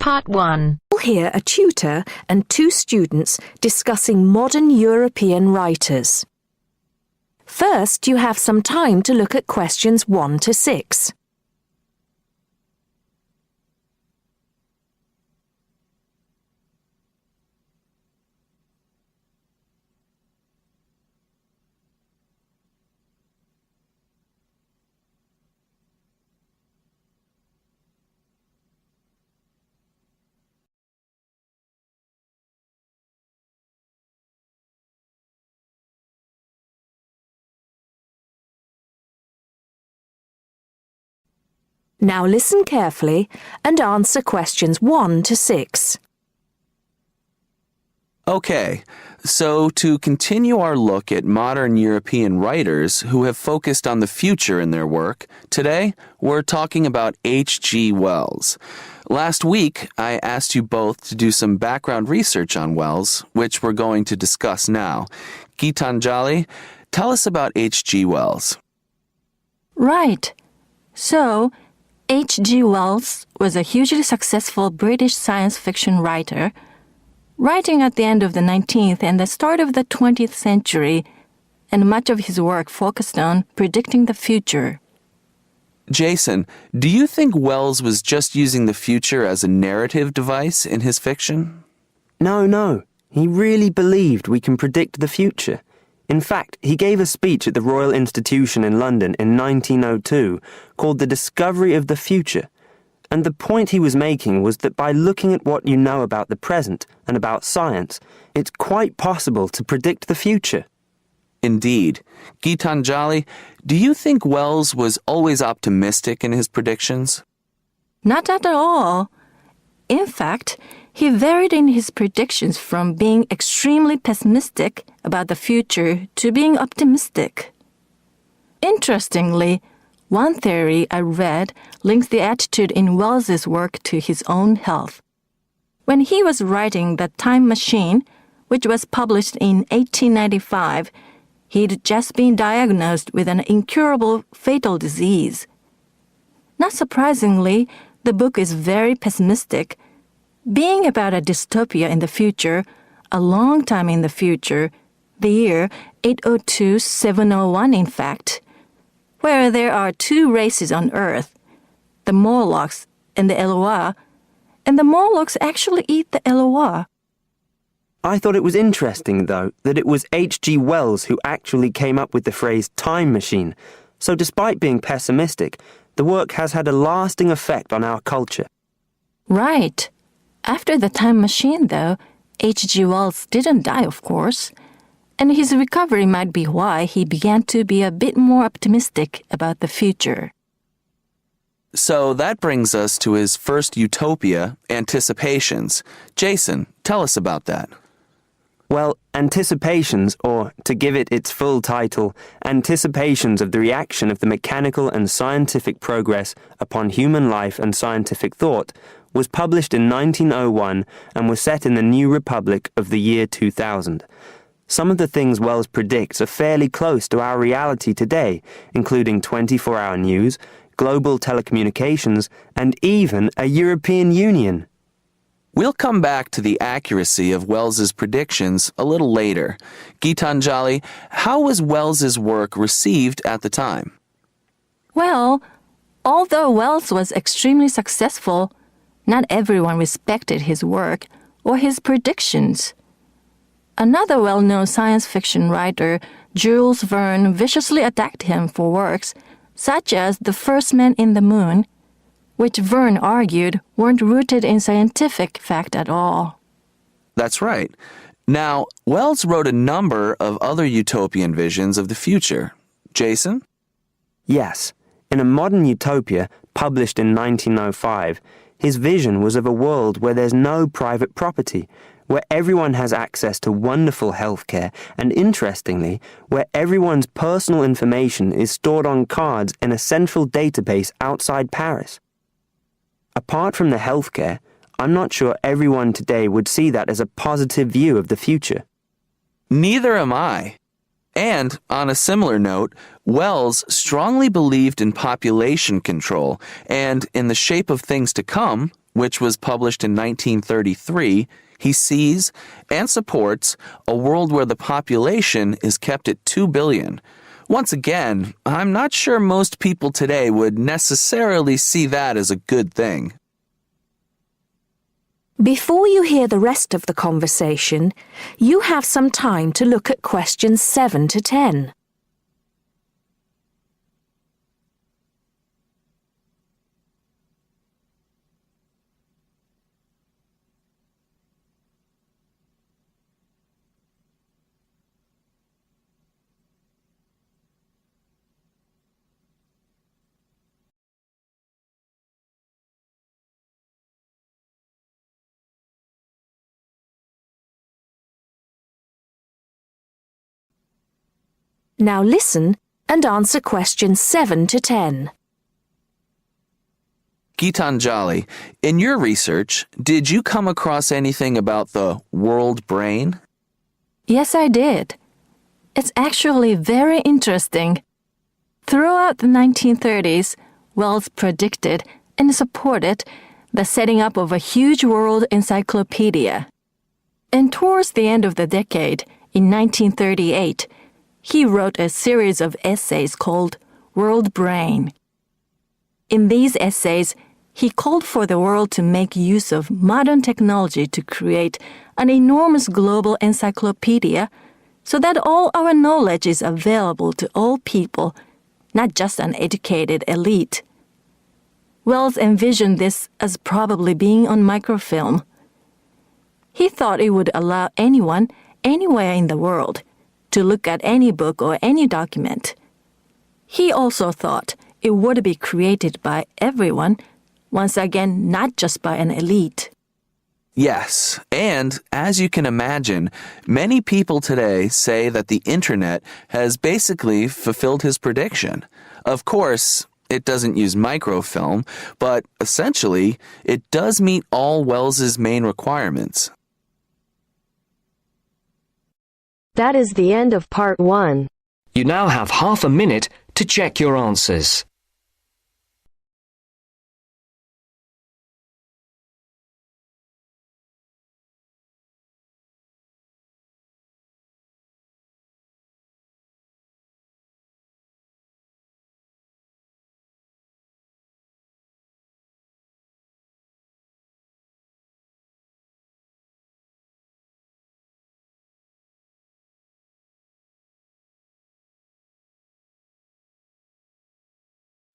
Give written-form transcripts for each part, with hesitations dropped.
Part 1. You'll hear a tutor and two students discussing modern European writers. First, you have some time to look at questions 1 to 6. Now listen carefully and answer questions 1 to 6. Okay, so to continue our look at modern European writers who have focused on the future in their work, today we're talking about H.G. Wells. Last week, I asked you both to do some background research on Wells, which we're going to discuss now. Gitanjali, tell us about H.G. Wells. Right. So, H.G. Wells was a hugely successful British science fiction writer, writing at the end of the 19th and the start of the 20th century, and much of his work focused on predicting the future. Jason, do you think Wells was just using the future as a narrative device in his fiction? No. He really believed we can predict the future. In fact, he gave a speech at the Royal Institution in London in 1902 called The Discovery of the Future. And the point he was making was that by looking at what you know about the present and about science, it's quite possible to predict the future. Indeed. Gitanjali, do you think Wells was always optimistic in his predictions? Not at all. In fact, he varied in his predictions from being extremely pessimistic about the future to being optimistic. Interestingly, one theory I read links the attitude in Wells's work to his own health. When he was writing The Time Machine, which was published in 1895, he'd just been diagnosed with an incurable fatal disease. Not surprisingly, the book is very pessimistic, being about a dystopia in the future, a long time in the future, the year 802-701 in fact, where there are two races on Earth, the Morlocks and the Eloi, and the Morlocks actually eat the Eloi. I thought it was interesting, though, that it was H.G. Wells who actually came up with the phrase time machine, so despite being pessimistic, the work has had a lasting effect on our culture. Right. After The Time Machine, though, H.G. Wells didn't die, of course, and his recovery might be why he began to be a bit more optimistic about the future. So that brings us to his first utopia, Anticipations. Jason, tell us about that. Well, Anticipations, or to give it its full title, Anticipations of the Reaction of the Mechanical and Scientific Progress upon Human Life and Scientific Thought, was published in 1901 and was set in the New Republic of the year 2000. Some of the things Wells predicts are fairly close to our reality today, including 24-hour news, global telecommunications, and even a European Union. We'll come back to the accuracy of Wells's predictions a little later. Gitanjali, how was Wells's work received at the time? Well, although Wells was extremely successful, not everyone respected his work or his predictions. Another well-known science fiction writer, Jules Verne, viciously attacked him for works such as The First Man in the Moon, which Verne argued weren't rooted in scientific fact at all. That's right. Now, Wells wrote a number of other utopian visions of the future. Jason? Yes. In A Modern Utopia, published in 1905, his vision was of a world where there's no private property, where everyone has access to wonderful healthcare, and interestingly, where everyone's personal information is stored on cards in a central database outside Paris. Apart from the healthcare, I'm not sure everyone today would see that as a positive view of the future. Neither am I. And, on a similar note, Wells strongly believed in population control and, in The Shape of Things to Come, which was published in 1933, he sees and supports a world where the population is kept at 2 billion. Once again, I'm not sure most people today would necessarily see that as a good thing. Before you hear the rest of the conversation, you have some time to look at questions 7 to 10. Now listen and answer questions 7 to 10. Gitanjali, in your research, did you come across anything about the world brain? Yes, I did. It's actually very interesting. Throughout the 1930s, Wells predicted and supported the setting up of a huge world encyclopedia. And towards the end of the decade, in 1938, he wrote a series of essays called World Brain. In these essays, he called for the world to make use of modern technology to create an enormous global encyclopedia so that all our knowledge is available to all people, not just an educated elite. Wells envisioned this as probably being on microfilm. He thought it would allow anyone, anywhere in the world, to look at any book or any document. He also thought it would be created by everyone, once again, not just by an elite. Yes, and as you can imagine, many people today say that the internet has basically fulfilled his prediction. Of course, it doesn't use microfilm, but essentially, it does meet all Wells's main requirements. That is the end of part 1. You now have half a minute to check your answers.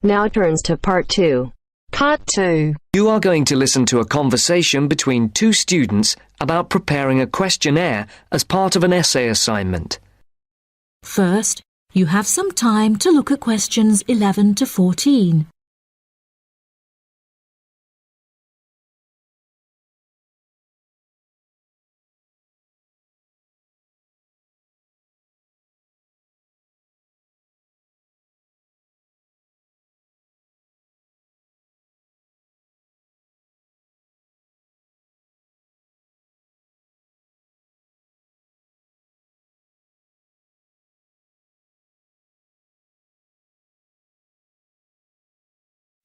Now turns to part 2. Part 2. You are going to listen to a conversation between two students about preparing a questionnaire as part of an essay assignment. First, you have some time to look at questions 11 to 14.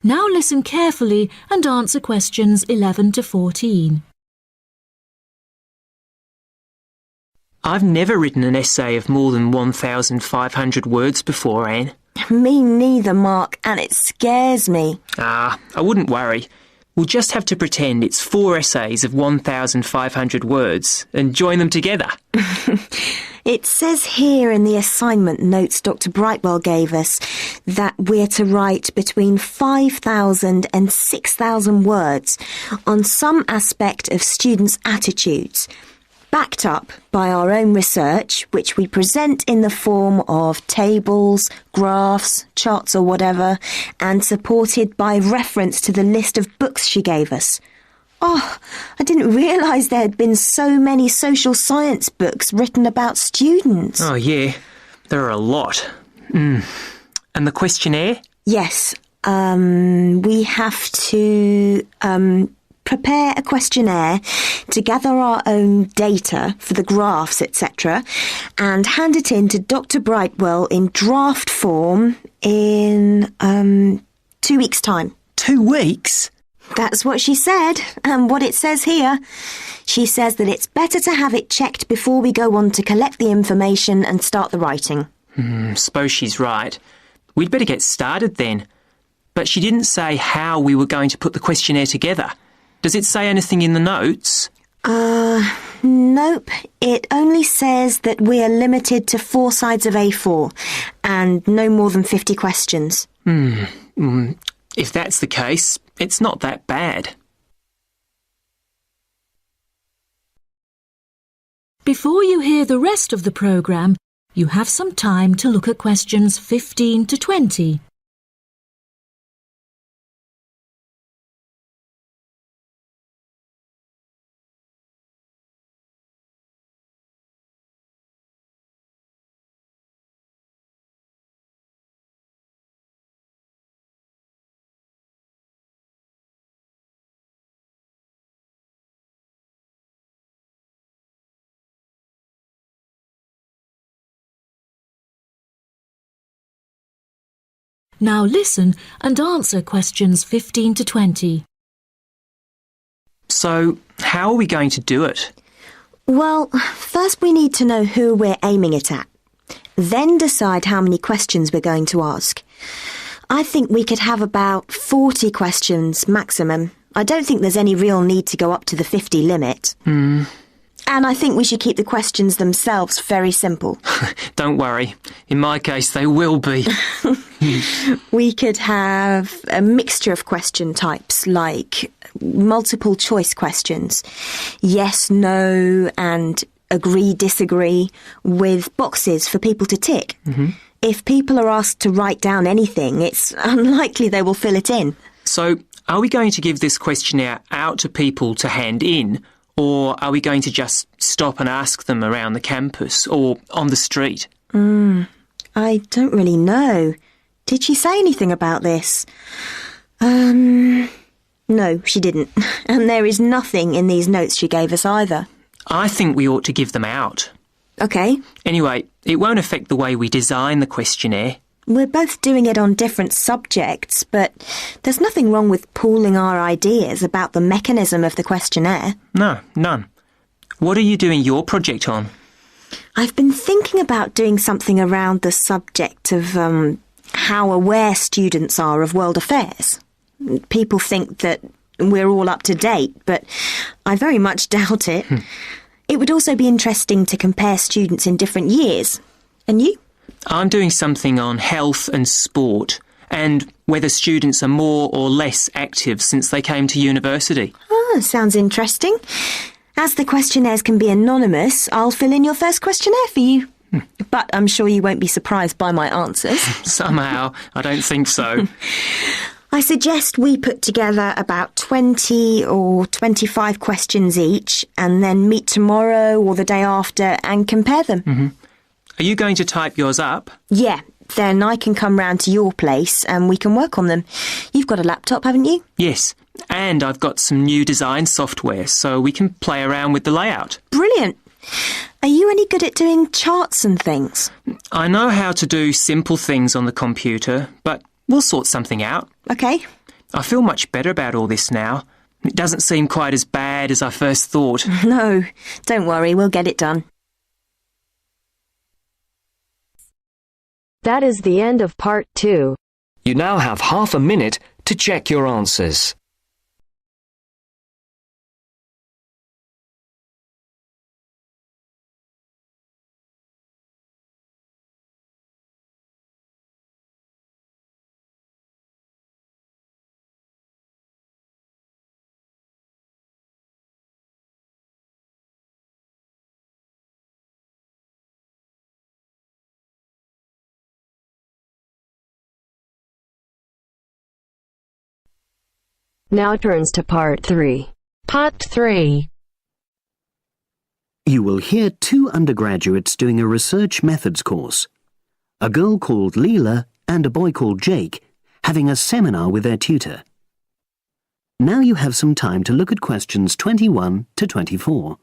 Now listen carefully and answer questions 11 to 14. I've never written an essay of more than 1,500 words before, Anne. Me neither, Mark, and it scares me. I wouldn't worry. We'll just have to pretend it's 4 essays of 1,500 words and join them together. It says here in the assignment notes Dr. Brightwell gave us that we're to write between 5,000 and 6,000 words on some aspect of students' attitudes, backed up by our own research, which we present in the form of tables, graphs, charts or whatever, and supported by reference to the list of books she gave us. Oh, I didn't realise there had been so many social science books written about students. Oh, yeah. There are a lot. And the questionnaire? Yes. We have to prepare a questionnaire to gather our own data for the graphs, etc., and hand it in to Dr. Brightwell in draft form in 2 weeks' time. 2 weeks? That's what she said, and what it says here. She says that it's better to have it checked before we go on to collect the information and start the writing. Suppose she's right. We'd better get started then. But she didn't say how we were going to put the questionnaire together. Does it say anything in the notes? Nope. It only says that we are limited to 4 sides of A4 and no more than 50 questions. If that's the case, it's not that bad. Before you hear the rest of the programme, you have some time to look at questions 15 to 20. Now listen and answer questions 15 to 20. So, how are we going to do it? Well, first we need to know who we're aiming it at. Then decide how many questions we're going to ask. I think we could have about 40 questions maximum. I don't think there's any real need to go up to the 50 limit. And I think we should keep the questions themselves very simple. Don't worry. In my case, they will be. We could have a mixture of question types, like multiple choice questions. Yes, no, and agree, disagree, with boxes for people to tick. If people are asked to write down anything, it's unlikely they will fill it in. So, are we going to give this questionnaire out to people to hand in? Or are we going to just stop and ask them around the campus or on the street? I don't really know. Did she say anything about this? No, she didn't. And there is nothing in these notes she gave us either. I think we ought to give them out. OK. Anyway, it won't affect the way we design the questionnaire. We're both doing it on different subjects, but there's nothing wrong with pooling our ideas about the mechanism of the questionnaire. No, none. What are you doing your project on? I've been thinking about doing something around the subject of how aware students are of world affairs. People think that we're all up to date, but I very much doubt it. It would also be interesting to compare students in different years. And you? I'm doing something on health and sport and whether students are more or less active since they came to university. Oh, sounds interesting. As the questionnaires can be anonymous, I'll fill in your first questionnaire for you. But I'm sure you won't be surprised by my answers. Somehow, I don't think so. I suggest we put together about 20 or 25 questions each and then meet tomorrow or the day after and compare them. Are you going to type yours up? Yeah, then I can come round to your place and we can work on them. You've got a laptop, haven't you? Yes, and I've got some new design software so we can play around with the layout. Brilliant. Are you any good at doing charts and things? I know how to do simple things on the computer, but we'll sort something out. OK. I feel much better about all this now. It doesn't seem quite as bad as I first thought. No, don't worry, we'll get it done. That is the end of part 2. You now have half a minute to check your answers. Now turns to part 3. Part 3. You will hear 2 undergraduates doing a research methods course. A girl called Leela and a boy called Jake having a seminar with their tutor. Now you have some time to look at questions 21 to 24.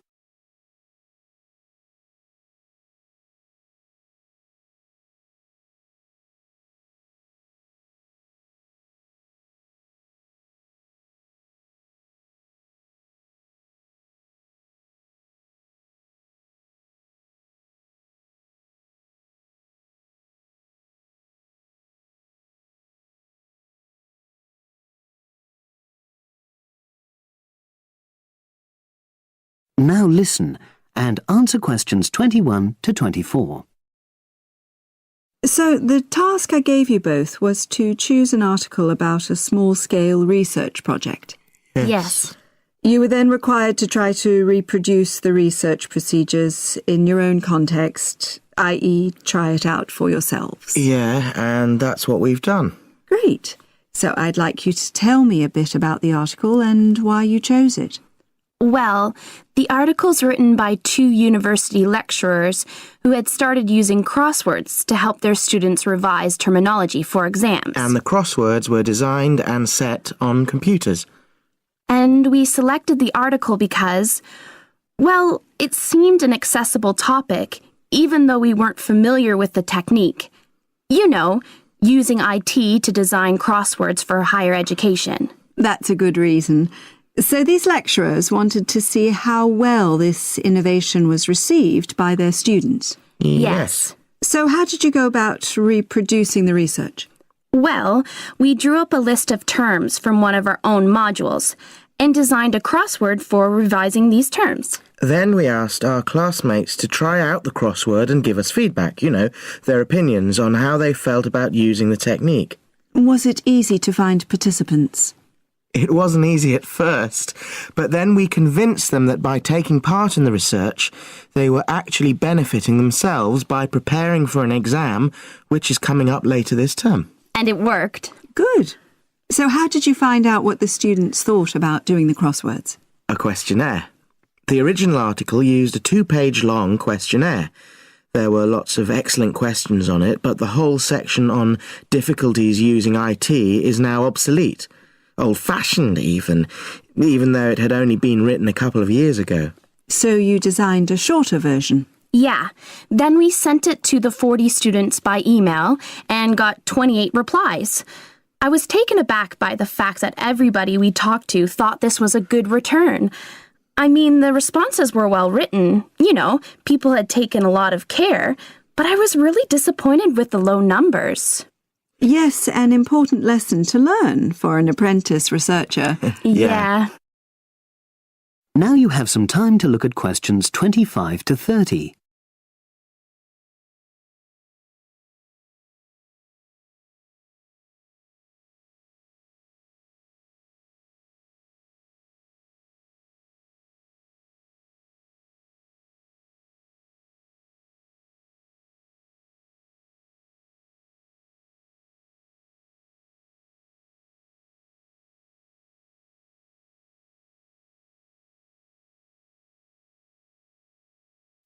Now listen and answer questions 21 to 24. So the task I gave you both was to choose an article about a small-scale research project. Yes. You were then required to try to reproduce the research procedures in your own context, i.e. try it out for yourselves. Yeah, and that's what we've done. Great. So I'd like you to tell me a bit about the article and why you chose it. Well, the article's written by 2 university lecturers who had started using crosswords to help their students revise terminology for exams. And the crosswords were designed and set on computers. And we selected the article because, well, it seemed an accessible topic, even though we weren't familiar with the technique. You know, using IT to design crosswords for higher education. That's a good reason. So these lecturers wanted to see how well this innovation was received by their students. Yes. So how did you go about reproducing the research? Well, we drew up a list of terms from one of our own modules and designed a crossword for revising these terms. Then we asked our classmates to try out the crossword and give us feedback, their opinions on how they felt about using the technique. Was it easy to find participants? It wasn't easy at first, but then we convinced them that by taking part in the research, they were actually benefiting themselves by preparing for an exam, which is coming up later this term. And it worked. Good. So how did you find out what the students thought about doing the crosswords? A questionnaire. The original article used a 2-page long questionnaire. There were lots of excellent questions on it, but the whole section on difficulties using IT is now obsolete. Old-fashioned even though it had only been written a couple of years ago. So you designed a shorter version? Yeah. Then we sent it to the 40 students by email and got 28 replies. I was taken aback by the fact that everybody we talked to thought this was a good return. I mean, the responses were well written. People had taken a lot of care, but I was really disappointed with the low numbers. Yes, an important lesson to learn for an apprentice researcher. Yeah. Now you have some time to look at questions 25 to 30.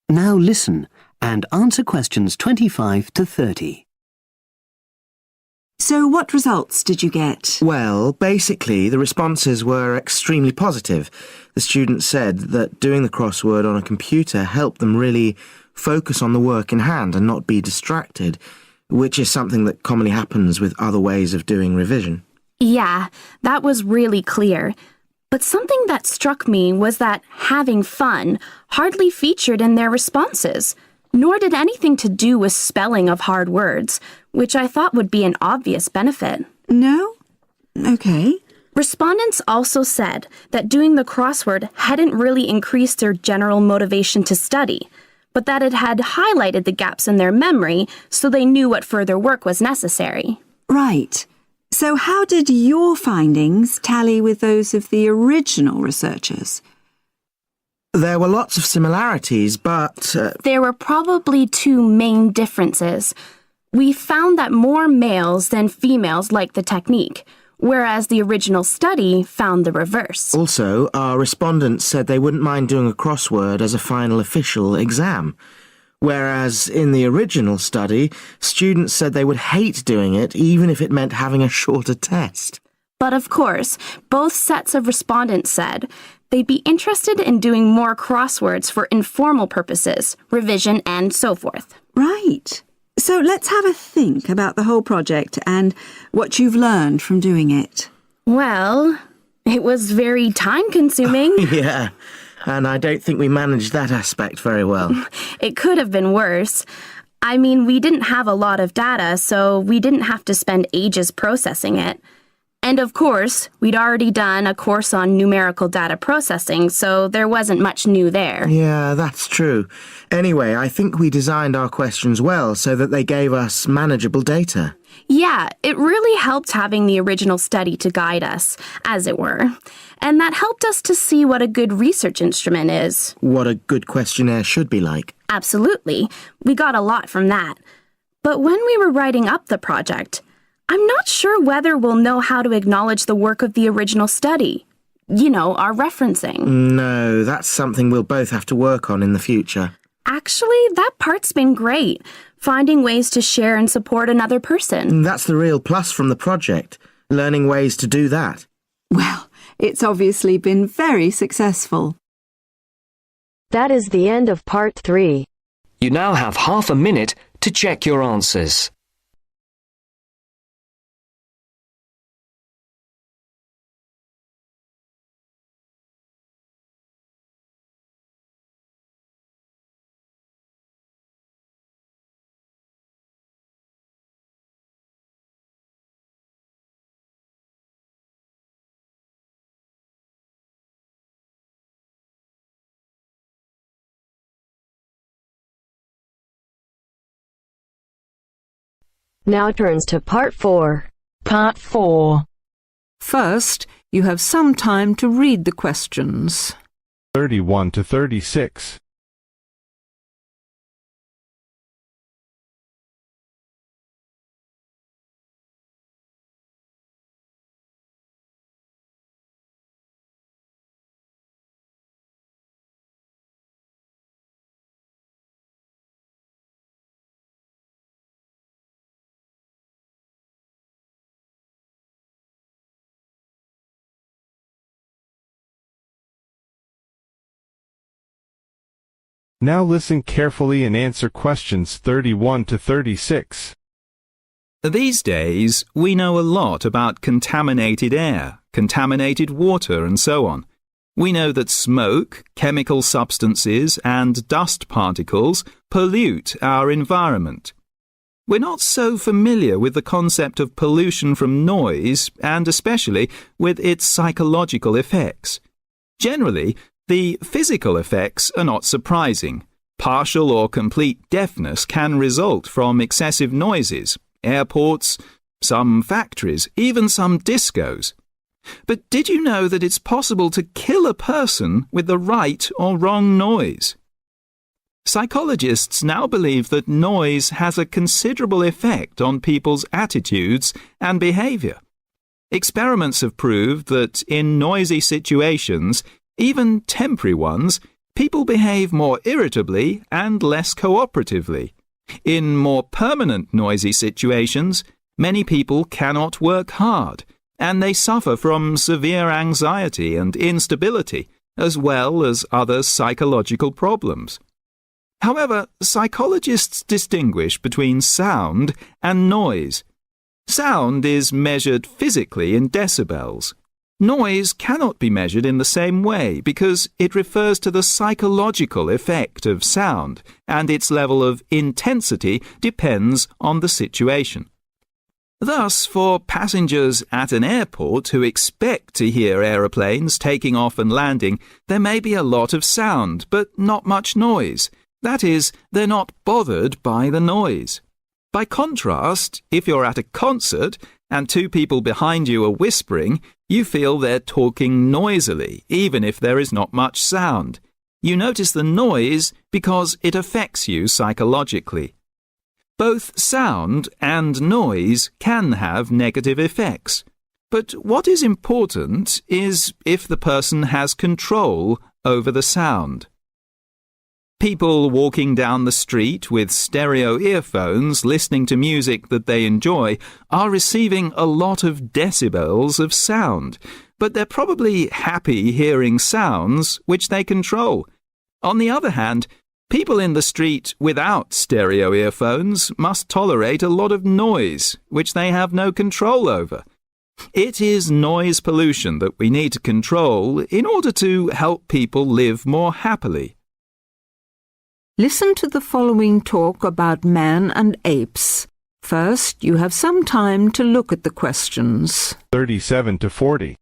Now listen and answer questions 25 to 30. So what results did you get? Well, basically, the responses were extremely positive. The students said that doing the crossword on a computer helped them really focus on the work in hand and not be distracted, which is something that commonly happens with other ways of doing revision. Yeah, that was really clear. But something that struck me was that having fun hardly featured in their responses, nor did anything to do with spelling of hard words, which I thought would be an obvious benefit. No? Okay. Respondents also said that doing the crossword hadn't really increased their general motivation to study, but that it had highlighted the gaps in their memory so they knew what further work was necessary. Right. So how did your findings tally with those of the original researchers? There were lots of similarities, but... There were probably 2 main differences. We found that more males than females liked the technique, whereas the original study found the reverse. Also, our respondents said they wouldn't mind doing a crossword as a final official exam. Whereas in the original study, students said they would hate doing it even if it meant having a shorter test. But of course, both sets of respondents said they'd be interested in doing more crosswords for informal purposes, revision and so forth. Right. So let's have a think about the whole project and what you've learned from doing it. Well, it was very time-consuming. Yeah. And I don't think we managed that aspect very well. It could have been worse. I mean, we didn't have a lot of data, so we didn't have to spend ages processing it. And of course, we'd already done a course on numerical data processing, so there wasn't much new there. Yeah, that's true. Anyway, I think we designed our questions well so that they gave us manageable data. Yeah, it really helped having the original study to guide us, as it were. And that helped us to see what a good research instrument is. What a good questionnaire should be like. Absolutely. We got a lot from that. But when we were writing up the project, I'm not sure whether we'll know how to acknowledge the work of the original study. You know, our referencing. No, that's something we'll both have to work on in the future. Actually, that part's been great. Finding ways to share and support another person. That's the real plus from the project. Learning ways to do that. Well, it's obviously been very successful. That is the end of part 3. You now have half a minute to check your answers. Now turns to part 4. Part 4. First, you have some time to read the questions. 31 to 36. Now listen carefully and answer questions 31 to 36. These days, we know a lot about contaminated air, contaminated water, and so on. We know that smoke, chemical substances, and dust particles pollute our environment. We're not so familiar with the concept of pollution from noise, and especially with its psychological effects. Generally, the physical effects are not surprising. Partial or complete deafness can result from excessive noises, airports, some factories, even some discos. But did you know that it's possible to kill a person with the right or wrong noise? Psychologists now believe that noise has a considerable effect on people's attitudes and behavior. Experiments have proved that in noisy situations, even temporary ones, people behave more irritably and less cooperatively. In more permanent noisy situations, many people cannot work hard, and they suffer from severe anxiety and instability, as well as other psychological problems. However, psychologists distinguish between sound and noise. Sound is measured physically in decibels. Noise cannot be measured in the same way because it refers to the psychological effect of sound, and its level of intensity depends on the situation. Thus, for passengers at an airport who expect to hear aeroplanes taking off and landing, there may be a lot of sound, but not much noise. That is, they're not bothered by the noise. By contrast, if you're at a concert and two people behind you are whispering, you feel they're talking noisily, even if there is not much sound. You notice the noise because it affects you psychologically. Both sound and noise can have negative effects. But what is important is if the person has control over the sound. People walking down the street with stereo earphones listening to music that they enjoy are receiving a lot of decibels of sound, but they're probably happy hearing sounds which they control. On the other hand, people in the street without stereo earphones must tolerate a lot of noise which they have no control over. It is noise pollution that we need to control in order to help people live more happily. Listen to the following talk about man and apes. First, you have some time to look at the questions. 37 to 40.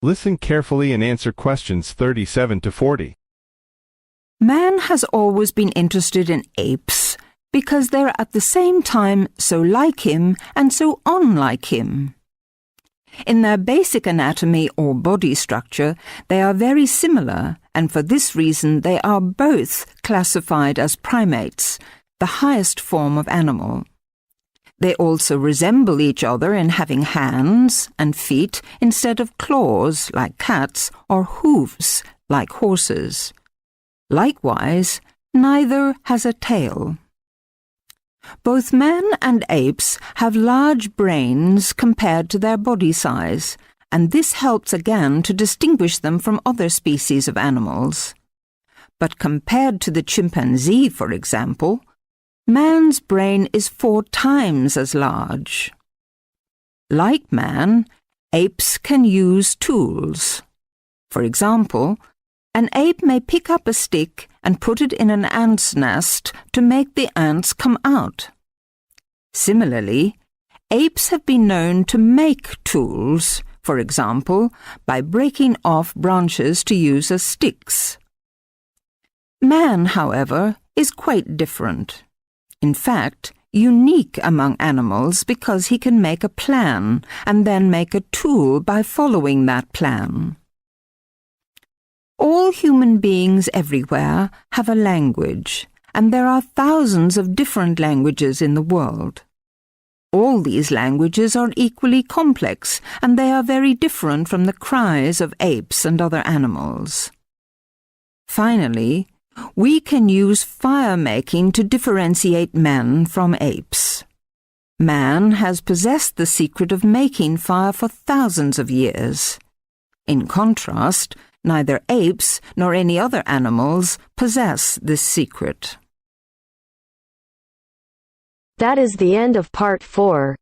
Listen carefully and answer questions 37 to 40. Man has always been interested in apes because they're at the same time so like him and so unlike him. In their basic anatomy or body structure, they are very similar, and for this reason they are both classified as primates, the highest form of animal. They also resemble each other in having hands and feet instead of claws like cats or hooves like horses. Likewise, neither has a tail. Both men and apes have large brains compared to their body size, and this helps again to distinguish them from other species of animals. But compared to the chimpanzee, for example, man's brain is 4 times as large. Like man, apes can use tools. For example, an ape may pick up a stick and put it in an ant's nest to make the ants come out. Similarly, apes have been known to make tools, for example, by breaking off branches to use as sticks. Man, however, is quite different. In fact, unique among animals because he can make a plan and then make a tool by following that plan. All human beings everywhere have a language, and there are thousands of different languages in the world. All these languages are equally complex, and they are very different from the cries of apes and other animals. Finally, we can use fire-making to differentiate men from apes. Man has possessed the secret of making fire for thousands of years. In contrast, neither apes nor any other animals possess this secret. That is the end of part 4.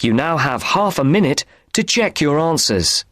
You now have half a minute to check your answers.